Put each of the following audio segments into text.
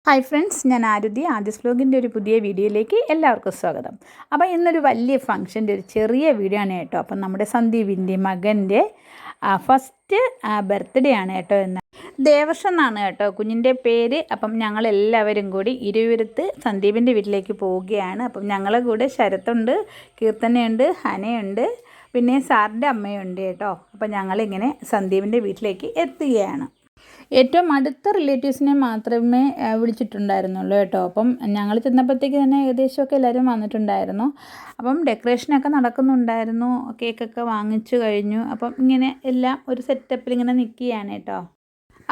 Hi friends, ഞാൻ ആരുതി. ആദ്യസ് വ്ലോഗിൻ്റെ ഒരു പുതിയ വീഡിയോയിലേക്ക് എല്ലാവർക്കും സ്വാഗതം. അപ്പോൾ ഇന്നൊരു വലിയ ഫംഗ്ഷൻ്റെ ഒരു ചെറിയ വീഡിയോ ആണ് കേട്ടോ. അപ്പം നമ്മുടെ സന്ദീപിൻ്റെ മകൻ്റെ ഫസ്റ്റ് ബർത്ത്ഡേ ആണ് കേട്ടോ. എന്ന് ദേവർഷം എന്നാണ് കേട്ടോ കുഞ്ഞിൻ്റെ പേര്. അപ്പം ഞങ്ങളെല്ലാവരും കൂടി ഇരുവരുത്ത് സന്ദീപിൻ്റെ വീട്ടിലേക്ക് പോവുകയാണ്. അപ്പം ഞങ്ങളെ കൂടെ ശരത്തുണ്ട്, കീർത്തനയുണ്ട്, ഹനയുണ്ട്, പിന്നെ സാറിൻ്റെ അമ്മയുണ്ട് കേട്ടോ. അപ്പം ഞങ്ങളിങ്ങനെ സന്ദീപിൻ്റെ വീട്ടിലേക്ക് എത്തുകയാണ്. ഏറ്റവും അടുത്ത റിലേറ്റീവ്സിനെ മാത്രമേ വിളിച്ചിട്ടുണ്ടായിരുന്നുള്ളൂ കേട്ടോ. അപ്പം ഞങ്ങൾ ചെന്നപ്പോഴത്തേക്ക് തന്നെ ഏകദേശമൊക്കെ എല്ലാവരും വന്നിട്ടുണ്ടായിരുന്നു. അപ്പം ഡെക്കറേഷനൊക്കെ നടക്കുന്നുണ്ടായിരുന്നു, കേക്കൊക്കെ വാങ്ങിച്ചു കഴിഞ്ഞു. അപ്പം ഇങ്ങനെ എല്ലാം ഒരു സെറ്റപ്പിൽ ഇങ്ങനെ നിൽക്കുകയാണ് കേട്ടോ.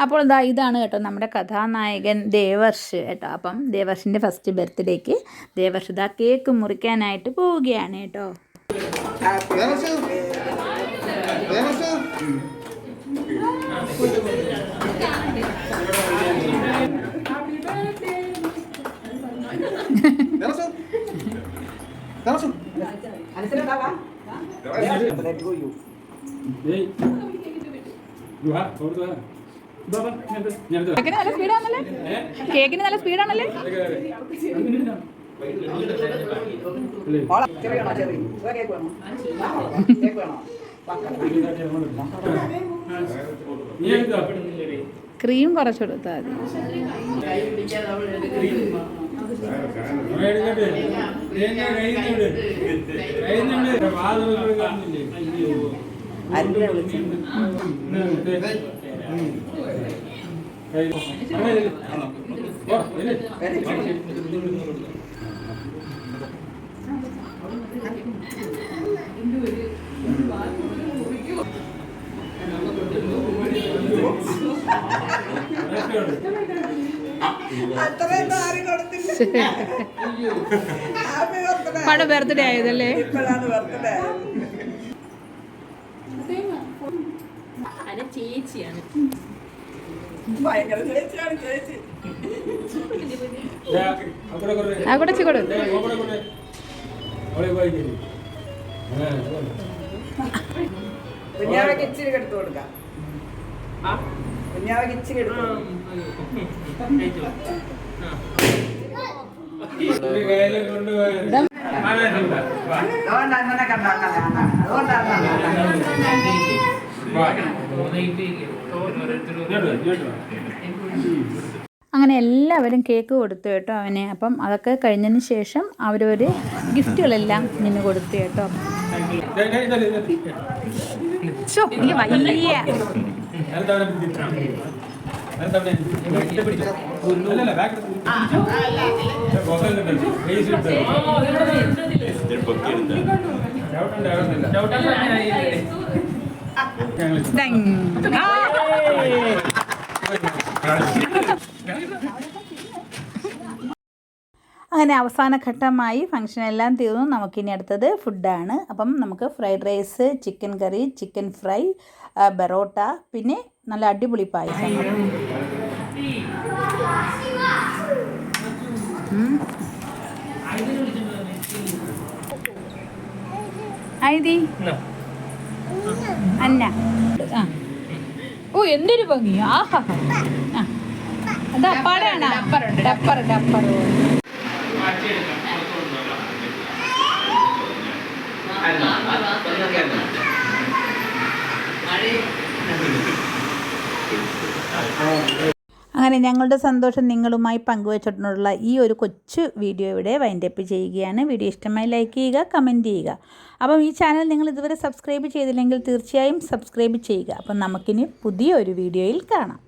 അപ്പോൾ ഇതാണ് കേട്ടോ നമ്മുടെ കഥാനായകൻ ദേവർഷ് കേട്ടോ. അപ്പം ദേവർഷിൻ്റെ ഫസ്റ്റ് ബർത്ത്ഡേക്ക് ദേവർഷ് കേക്ക് മുറിക്കാനായിട്ട് പോവുകയാണ് കേട്ടോ. കേക്കിന് നല്ല സ്പീഡാണല്ലേ. ക്രീം കുറച്ച് കൊടുത്താൽ പട ബർത്ത്ഡേ ആയതല്ലേ. ചേച്ചിയാണ് കുഞ്ഞാവയ്ക്ക് ഇച്ചിരി എടുത്തു കൊടുക്കാം. കുഞ്ഞാവയ്ക്ക് ഇച്ചിരി എടുത്തു. അങ്ങനെ എല്ലാവരും കേക്ക് കൊടുത്തു കേട്ടോ അവന്. അപ്പം അതൊക്കെ കഴിഞ്ഞതിന് ശേഷം അവരൊരു ഗിഫ്റ്റുകളെല്ലാം നിന്ന് കൊടുത്തു കേട്ടോ. വലിയ അങ്ങനെ അവസാനഘട്ടമായി ഫംഗ്ഷനെല്ലാം തീർന്നു. നമുക്കിനി അടുത്തത് ഫുഡാണ്. അപ്പം നമുക്ക് ഫ്രൈഡ് റൈസ്, ചിക്കൻ കറി, ചിക്കൻ ഫ്രൈ, ബെറോട്ട, പിന്നെ നല്ല അടിപൊളി പായസം. ഐതി അന്ന ഓ എന്തൊരു ഭംഗി. ആഹാ ഡപ്പാടാണ്. ഡപ്പർ ഡപ്പർ അങ്ങനെ ഞങ്ങളുടെ സന്തോഷം നിങ്ങളുമായി പങ്കുവച്ചിട്ടുള്ള ഈ ഒരു കൊച്ചു വീഡിയോ ഇവിടെ വൈൻഡപ്പ് ചെയ്യുകയാണ്. വീഡിയോ ഇഷ്ടമായി ലൈക്ക് ചെയ്യുക, കമൻറ്റ് ചെയ്യുക. അപ്പം ഈ ചാനൽ നിങ്ങൾ ഇതുവരെ സബ്സ്ക്രൈബ് ചെയ്തില്ലെങ്കിൽ തീർച്ചയായും സബ്സ്ക്രൈബ് ചെയ്യുക. അപ്പം നമുക്കിനി പുതിയൊരു വീഡിയോയിൽ കാണാം.